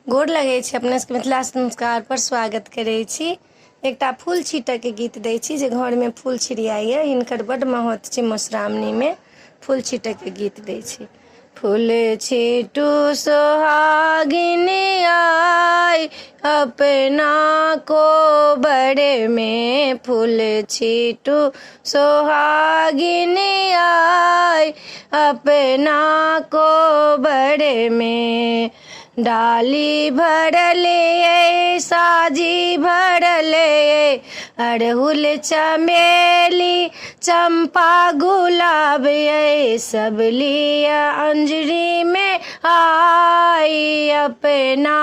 गोर लगै छै अपने सबके मिथिला संस्कार पर स्वागत करै छी। एकटा फूल छीटऽ के गीत दै छी जे घर में फूल छिड़ियाइए, हिनकर बड्ड महत्व छै। मधुश्रावणी में फूल छीटऽ के गीत दै छी। फूल छीटू सोहागिनी आई अपना कोबर में, फूल छीटू सोहागिनी आई अपना कोबर में। डाली भरल ये साजी भरल ये, अड़हुल चमेली चंपा गुलाब ये, सब लिया अंजरी में आई अपना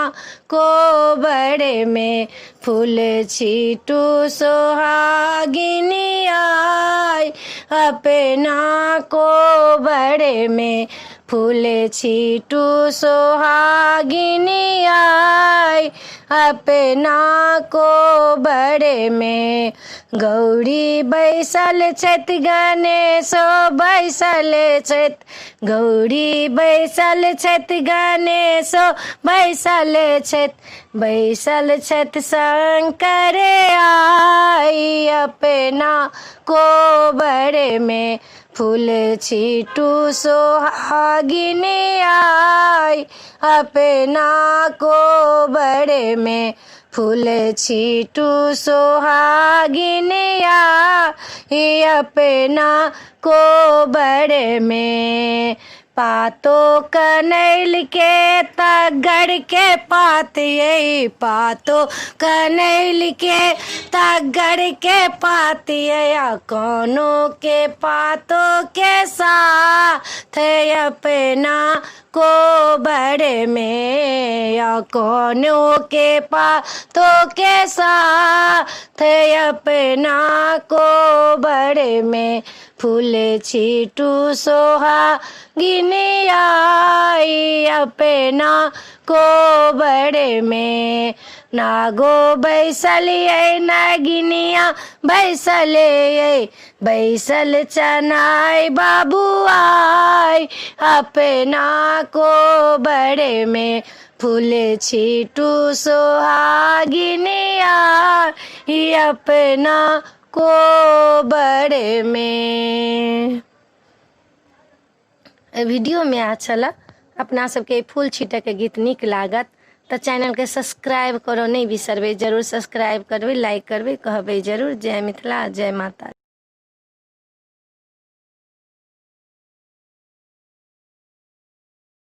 कोबर में। फूल छीटू सोहागिनी आई अपना कोबर में, फूल छीटू सोहागिनी आई अपना कोबर में। गौरी बैसल छत गणेशो बैसल छत, गौरी बैसल छत गणेशो बैसल छत, बैसल छत शंकर आई अपना कोबर में। फूल छीटू सोहागिनी आई अपना कोबर में, फूल छीटू सोहागिनी आई अपना कोबर में। पातो कनैल के तग्गड़ के पात ये, पातो कनैल के तग्गड़ के पात ये, कोनो के पातों के साथ अपना कोबर में, या कोनो के पातों के साथ अपना कोबर में। फूल छीटू सोहागिनी आई अपना कोबर में। नागो बैसल ये नागिनिया बैसल ये, बैसल चनाई बाबू आई अपना कोबर में। फूल छीटू सोहागिनी आई अपना कोबर में। वीडियो में अच्छा लगा अपना सबके फूल छीटऽ के गीत नीक लागत तो चैनल के सब्सक्राइब करो नहीं बिसरबे, जरूर सब्सक्राइब करबे, लाइक करबे, कहबे जरूर। जय मिथिला, जय माता।